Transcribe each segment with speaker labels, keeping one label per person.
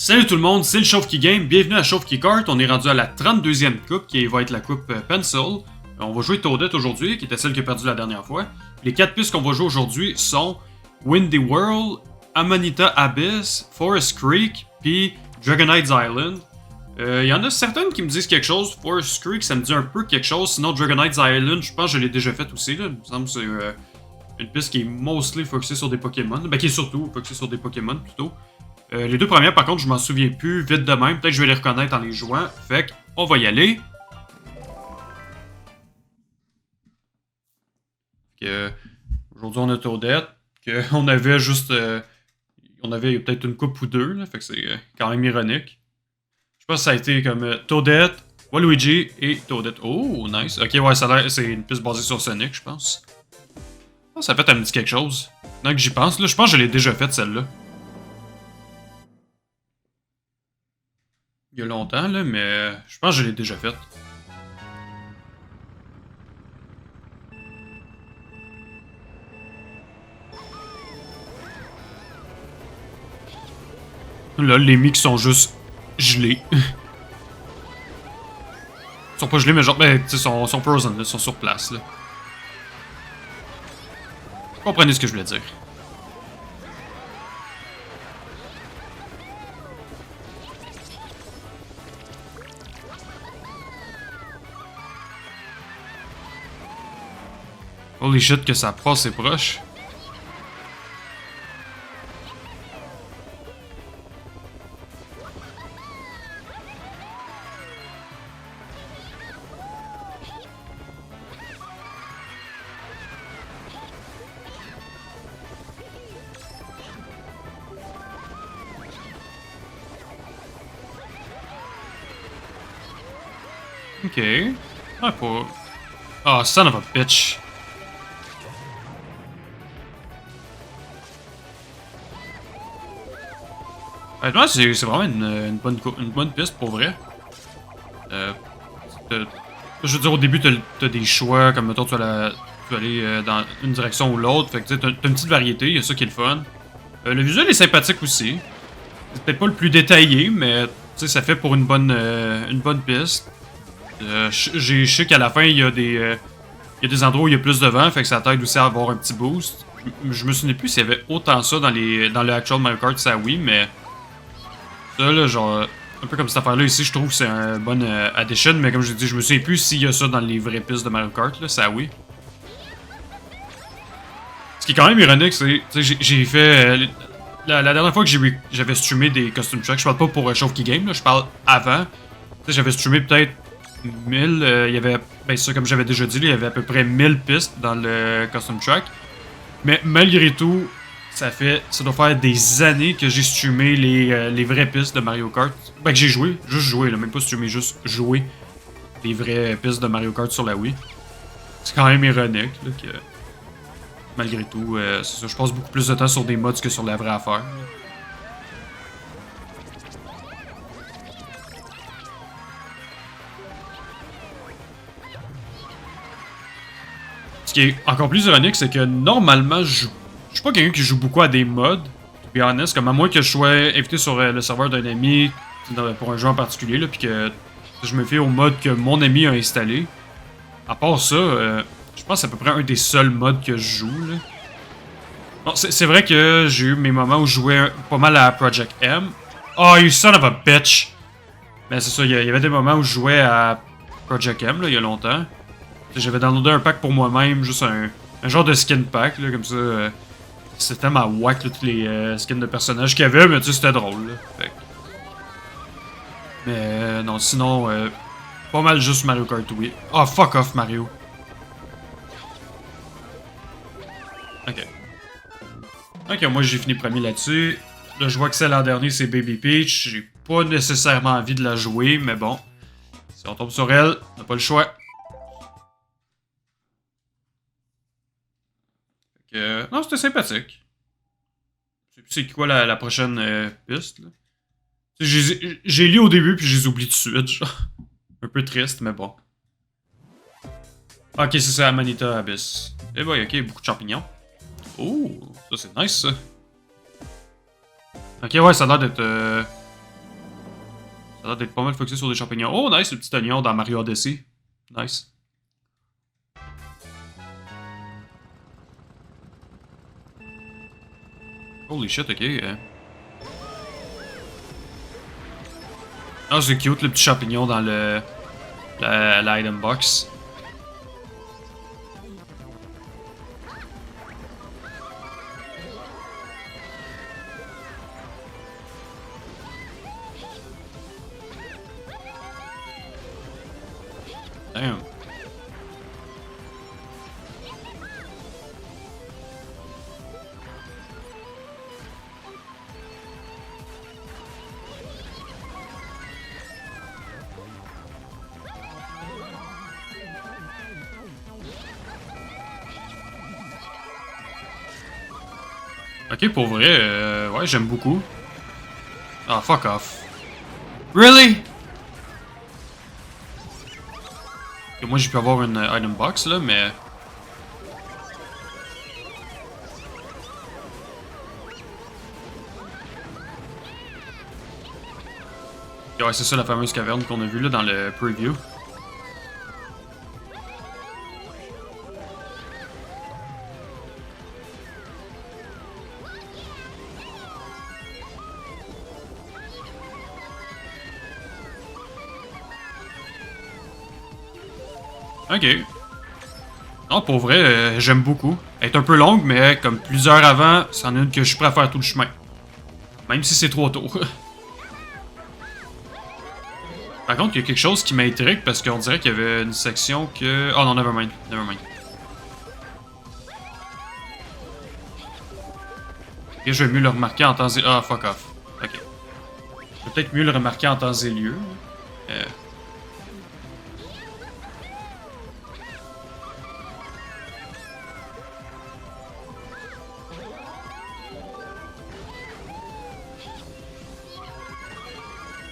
Speaker 1: Salut tout le monde, c'est le Chauve qui Game, bienvenue à Chauve qui Kart. On est rendu à la 32e coupe qui va être la coupe Pencil. On va jouer Toadette aujourd'hui, qui était celle qui a perdu la dernière fois. Les 4 pistes qu'on va jouer aujourd'hui sont Windy World, Amanita Abyss, Forest Creek, puis Dragonite's Island. Il y en a certaines qui me disent quelque chose. Forest Creek, ça me dit un peu quelque chose. Sinon, Dragonite's Island, je pense que je l'ai déjà fait aussi. Là. Il me semble que c'est une piste qui est mostly focusée sur des Pokémon. Ben, qui est surtout focusée sur des Pokémon plutôt. Les deux premières, par contre, je m'en souviens plus vite de même. Peut-être que je vais les reconnaître en les jouant. Fait qu'on va y aller. Aujourd'hui, on a Toadette. On avait juste... on avait peut-être une coupe ou deux. Là, fait que c'est quand même ironique. Je pense que ça a été comme Toadette, Waluigi et Toadette. Oh, nice. Ok, ouais, ça a l'air... C'est une piste basée sur Sonic, je pense. Oh, ça fait un petit quelque chose. Maintenant que j'y pense, là, je pense que je l'ai déjà faite, celle-là. Il y a longtemps, là, mais je pense que je l'ai déjà faite. Là, les mix sont juste gelés. Ils sont pas gelés, mais genre, ben, tu sais, sont frozen, là, sont sur place, là. Vous comprenez ce que je voulais dire. Holy shit que ça passe, c'est proche. Ok. Ah, pas... Ah, son of a bitch. Honnêtement, c'est vraiment une bonne piste pour vrai. Je veux dire, au début, t'as des choix, comme mettons, tu vas aller dans une direction ou l'autre. Fait que tu sais, t'as une petite variété, il y a ça qui est le fun. Le visuel est sympathique aussi. C'est peut-être pas le plus détaillé, mais tu sais, ça fait pour une bonne piste. Je sais qu'à la fin, il y a des endroits où il y a plus de vent, fait que ça t'aide aussi à avoir un petit boost. Je me souviens plus s'il y avait autant ça dans le actual Mario Kart, ça oui, mais ça là, genre, un peu comme cette affaire-là ici, je trouve que c'est un bon addition, mais comme je dis, je me souviens plus s'il y a ça dans les vraies pistes de Mario Kart, là, ça oui. Ce qui est quand même ironique, c'est, tu sais, j'ai fait... la dernière fois que j'avais streamé des custom tracks, je parle pas pour Chauve qui Game, là, je parle avant. Tu sais, j'avais streamé peut-être 1000, il y avait, ben ça comme j'avais déjà dit, il y avait à peu près 1000 pistes dans le custom track. Mais malgré tout, ça doit faire des années que j'ai streamé les vraies pistes de Mario Kart. Ben que j'ai joué, juste joué, là, même pas streamé, juste joué les vraies pistes de Mario Kart sur la Wii. C'est quand même ironique, là, que malgré tout, c'est ça, je passe beaucoup plus de temps sur des mods que sur la vraie affaire. Là. Ce qui est encore plus ironique, c'est que normalement, je suis pas quelqu'un qui joue beaucoup à des mods, to be honest, comme à moins que je sois invité sur le serveur d'un ami pour un jeu en particulier, là, puis que je me fie au mod que mon ami a installé. À part ça, je pense que c'est à peu près un des seuls mods que je joue. Là. Bon, c'est vrai que j'ai eu mes moments où je jouais pas mal à Project M. Oh, you son of a bitch! Mais c'est ça, il y avait des moments où je jouais à Project M, là, il y a longtemps. J'avais downloadé un pack pour moi-même, juste un genre de skin pack, là, comme ça. C'était ma whack, là, tous les skins de personnages qu'il y avait, mais tu sais, c'était drôle, là. Fait. Mais non, sinon, pas mal juste Mario Kart oui. Oh, fuck off, Mario. Ok. Ok, moi j'ai fini premier là-dessus. Là, je vois que celle l'an dernier, c'est Baby Peach. J'ai pas nécessairement envie de la jouer, mais bon. Si on tombe sur elle, on n'a pas le choix. Non, c'était sympathique. C'est quoi la prochaine piste, là? J'ai lu au début, puis je les oublie tout de suite, genre. Un peu triste, mais bon. Ok, c'est ça, Amanita Abyss. Eh boy, ok, beaucoup de champignons. Oh, ça c'est nice, ça. Ok, ouais, ça a l'air d'être Ça a l'air d'être pas mal focusé sur des champignons. Oh, nice, le petit oignon dans Mario Odyssey. Nice. Holy shit, ok. Ah, c'est cute, le petit champignon dans l'item box. Damn. Ok, pour vrai, ouais, j'aime beaucoup. Ah, fuck off. Really? Ok, moi, j'ai pu avoir une item box, là, mais... Ok, ouais, c'est ça la fameuse caverne qu'on a vue, là, dans le preview. Ok. Non, pour vrai, j'aime beaucoup. Elle est un peu longue, mais comme plusieurs avant, c'en est une que je suis prêt à faire tout le chemin. Même si c'est trop tôt. Par contre, il y a quelque chose qui m'intrigue parce qu'on dirait qu'il y avait une section que... Oh non, nevermind. Nevermind. Ok, je vais mieux le remarquer en temps et... Ah, fuck off. Ok. Je vais peut-être mieux le remarquer en temps et lieu. Euh...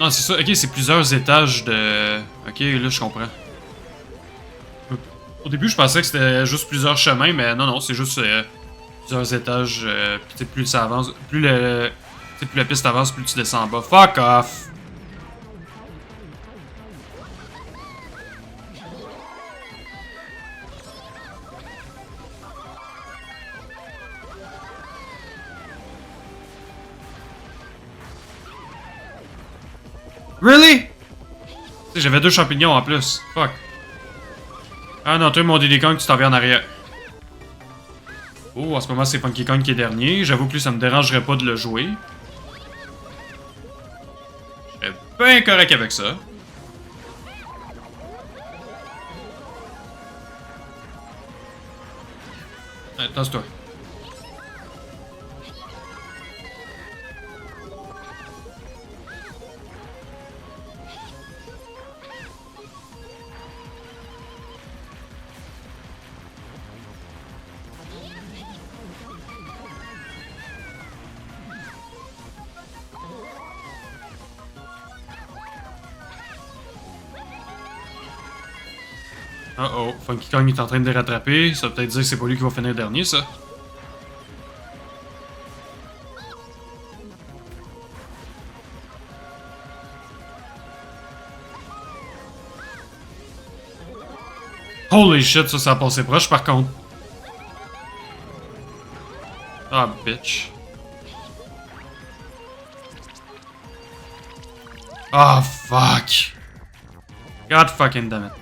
Speaker 1: Non, c'est ça. Ok, c'est plusieurs étages de... Ok, là, je comprends. Au début, je pensais que c'était juste plusieurs chemins, mais non, non, c'est juste plusieurs étages. Puis plus ça avance, plus plus la piste avance, plus tu descends en bas. Fuck off! Really? Tu sais, j'avais deux champignons en plus. Fuck. Ah non, toi, mon Diddy Kong, tu t'en viens en arrière. Oh, en ce moment, c'est Funky Kong qui est dernier. J'avoue que lui, ça me dérangerait pas de le jouer. Je serais bien correct avec ça. Tasse-toi. Oh oh, Funky Kong est en train de les rattraper. Ça veut peut-être dire que c'est pas lui qui va finir dernier, ça. Holy shit, ça a passé proche par contre. Ah, bitch. Ah, fuck. God fucking damn it.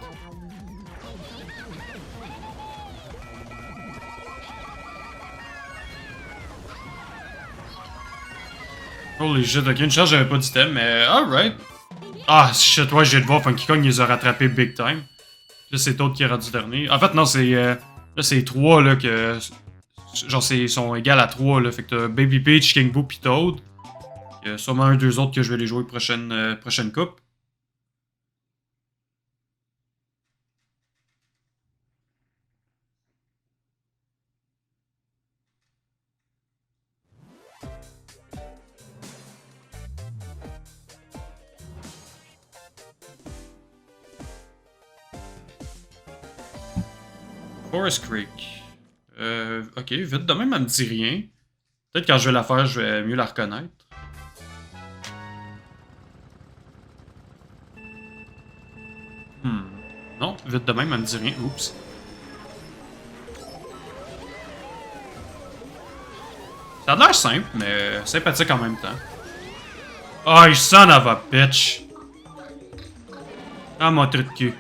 Speaker 1: Holy shit, ok, une chance, j'avais pas d'item, mais alright. Ah, shit, ouais, j'ai de voir Funky Kong, il les a rattrapés big time. Là, c'est Toad qui est rendu dernier. En fait, non, c'est. Là, c'est 3 là que. Genre, ils sont égales à 3 là. Fait que t'as Baby Peach, King Boo pis Toad. Il y a sûrement un deux autres que je vais les jouer prochaine coupe. Forest Creek. Ok, vite de même, elle me dit rien. Peut-être quand je vais la faire, je vais mieux la reconnaître. vite de même, elle me dit rien. Oups. Ça a l'air simple, mais sympathique en même temps. Oh, il son of a bitch. Ah, mon trou de cul.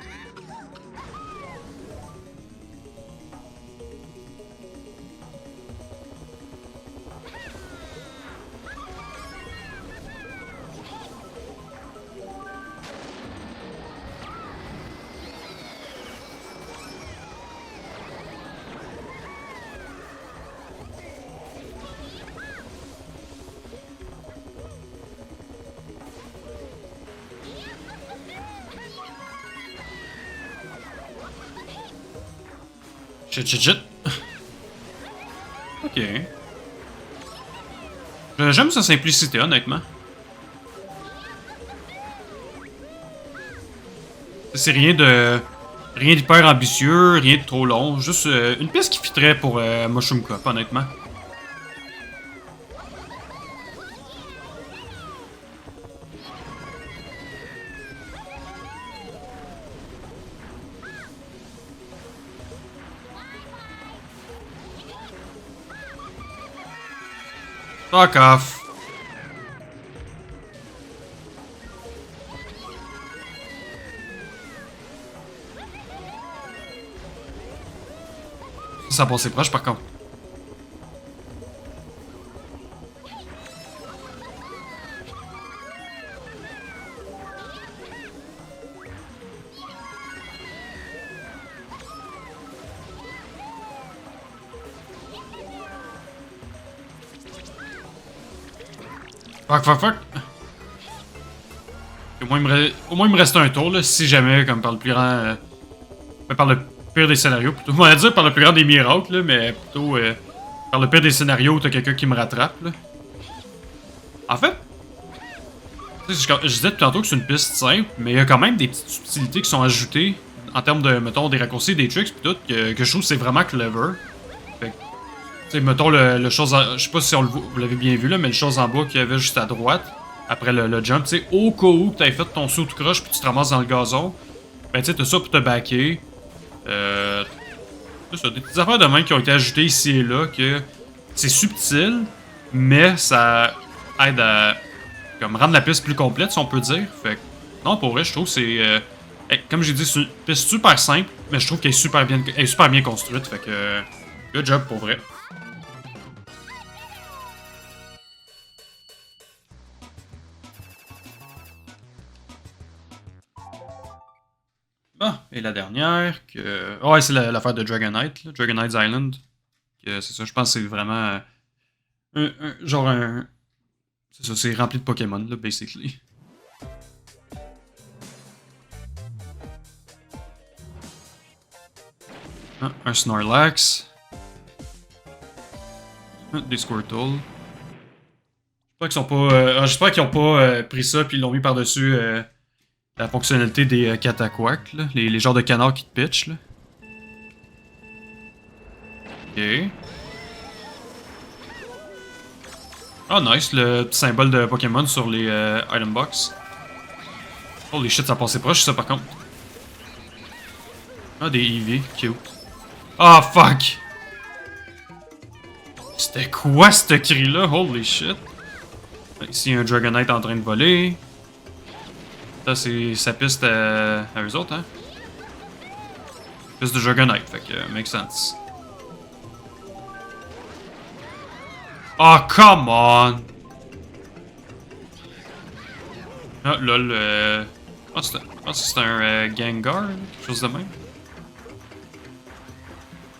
Speaker 1: Shit. Ok. J'aime sa simplicité, honnêtement. C'est rien de... Rien d'hyper ambitieux, rien de trop long. Juste une pièce qui fitterait pour Mushroom Cup, honnêtement. Fuck off. Ça passait proche par contre. Fuck. Au moins, il me reste un tour, là, si jamais, comme par le plus grand... par le pire des scénarios, plutôt. On va dire par le plus grand des miracles, là, mais plutôt par le pire des scénarios, t'as quelqu'un qui me rattrape, là. En fait, je disais tout tantôt que c'est une piste simple, mais il y a quand même des petites subtilités qui sont ajoutées en termes de, mettons, des raccourcis, des tricks, pis tout, que je trouve c'est vraiment clever. Fait que, tu sais, mettons le chose en, je sais pas si vous l'avez bien vu là, mais le chose en bas qu'il y avait juste à droite, après le jump, tu sais, au cas où t'avais fait ton saut de croche puis tu te ramasses dans le gazon, ben tu sais, t'as ça pour te backer. C'est ça, des petites affaires de main qui ont été ajoutées ici et là, que c'est subtil, mais ça aide à comme rendre la piste plus complète, si on peut dire. Fait que, non, pour vrai, je trouve que c'est... comme j'ai dit, c'est une piste super simple, mais je trouve qu'elle est super bien construite. Fait que... good job, pour vrai. Bon, et la dernière, que... ouais, c'est l'affaire de Dragonite, là, Dragonite's Island. C'est ça, je pense que c'est vraiment... genre un... C'est ça, c'est rempli de Pokémon, là, basically. Ah, un Snorlax. Ah, des Squirtle. J'espère qu'ils ont pas pris ça puis ils l'ont mis par-dessus la fonctionnalité des Cataquac, là. Les genres de canards qui te pitchent, là. Ok. Ah, nice, le petit symbole de Pokémon sur les item box. Holy shit, ça passait proche, ça, par contre. Ah, des Eevee, cute. Ah, fuck! C'était quoi, ce cri-là? Holy shit. Ici, il y a un Dragonite en train de voler. Ça, c'est sa piste à eux autres, hein? Piste de Dragonite, fait que, make sense. Oh, come on! Ah, lol, c'est un Gengar, quelque chose de même.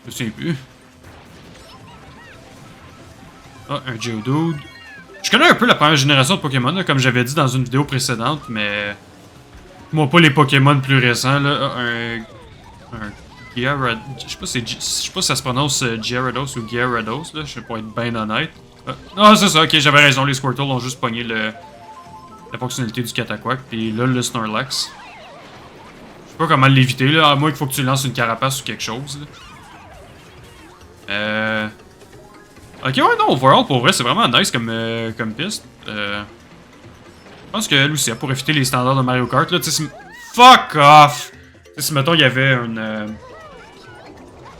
Speaker 1: Je me souviens plus. Ah, un Geodude. Je connais un peu la première génération de Pokémon, là, comme j'avais dit dans une vidéo précédente, mais... moi, pas les Pokémon plus récents, là. Un Gyarados... Je sais pas si ça se prononce Gyarados ou Gyarados, là. Je sais pas être bien honnête. Ah, c'est ça, ok, j'avais raison, les Squirtle ont juste pogné la fonctionnalité du Cataquac, puis là, le Snorlax. Je sais pas comment l'éviter, là, à moins qu'il faut que tu lances une carapace ou quelque chose, là. Ok, ouais, non, overall, pour vrai, c'est vraiment nice comme piste. Je pense qu'elle aussi, elle pourrait fitter les standards de Mario Kart, là, tu sais, fuck off! Si mettons il y avait une...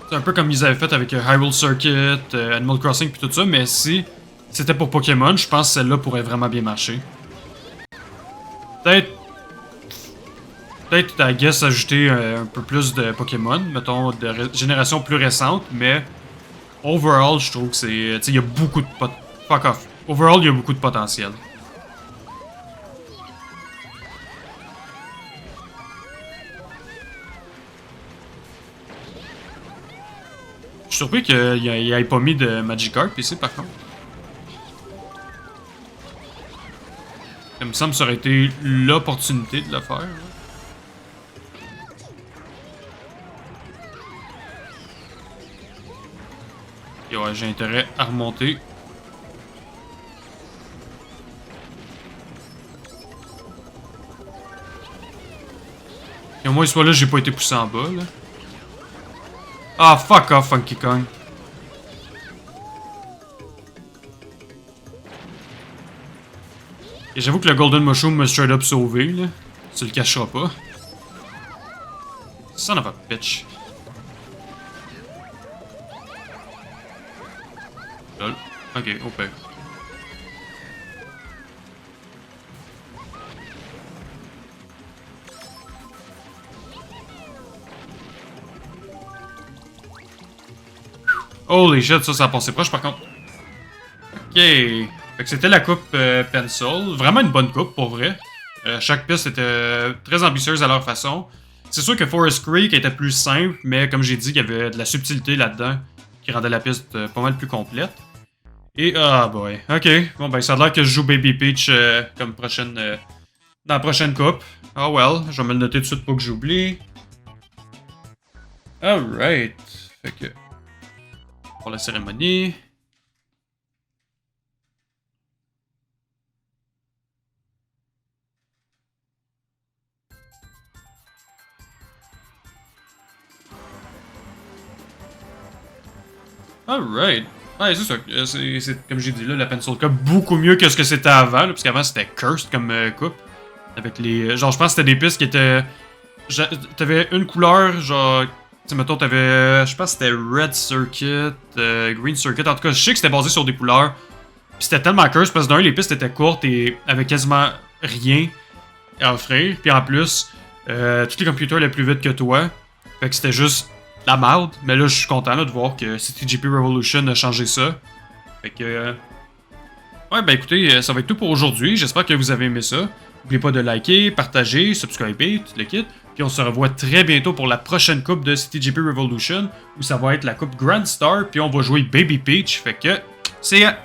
Speaker 1: c'est un peu comme ils avaient fait avec Hyrule Circuit, Animal Crossing puis tout ça, mais si c'était pour Pokémon, je pense que celle-là pourrait vraiment bien marcher. Peut-être... Peut-être, I guess, ajouter un peu plus de Pokémon, mettons, de génération plus récente, mais... Overall, je trouve que c'est... Tu sais, il y a beaucoup de... Fuck off. Overall, il y a beaucoup de potentiel. Je suis surpris qu'il ait pas mis de Magikarp ici, par contre. Il me semble que ça aurait été l'opportunité de le faire. Et ouais, j'ai intérêt à remonter. Et au moins, soit là, j'ai pas été poussé en bas, là. Ah, fuck off, Funky Kong. Et j'avoue que le Golden Mushroom m'a straight up sauvé, là. Tu le cacheras pas. Son of a bitch. Lol. Ok, au pire. Holy shit, ça a passé proche par contre. Ok. Fait que c'était la coupe Pencil. Vraiment une bonne coupe, pour vrai. Chaque piste était très ambitieuse à leur façon. C'est sûr que Forest Creek était plus simple, mais comme j'ai dit, il y avait de la subtilité là-dedans qui rendait la piste pas mal plus complète. Et ah boy, ok. Bon ben ça a l'air que je joue Baby Peach comme prochaine dans la prochaine coupe. Oh well, je vais me le noter tout de suite pour que j'oublie. Alright. Fait que pour la cérémonie. Alright. Ouais, c'est ça. C'est comme j'ai dit là, la Pencil Cup, beaucoup mieux que ce que c'était avant, là, parce qu'avant c'était cursed comme coupe. Avec les. Genre, je pense que c'était des pistes qui étaient. T'avais une couleur, genre. Tu sais, mettons, t'avais. Je pense que c'était Red Circuit, Green Circuit. En tout cas, je sais que c'était basé sur des couleurs. Puis c'était tellement cursed parce que d'un, les pistes étaient courtes et avaient quasiment rien à offrir. Puis en plus, tous les computers allaient plus vite que toi. Fait que c'était juste la merde. Mais là, je suis content là, de voir que CTGP Revolution a changé ça. Fait que. Ouais, ben écoutez, ça va être tout pour aujourd'hui. J'espère que vous avez aimé ça. N'oubliez pas de liker, partager, subscriber, tout le kit. Puis on se revoit très bientôt pour la prochaine coupe de CTGP Revolution, où ça va être la coupe Grand Star, puis on va jouer Baby Peach. Fait que, see ya!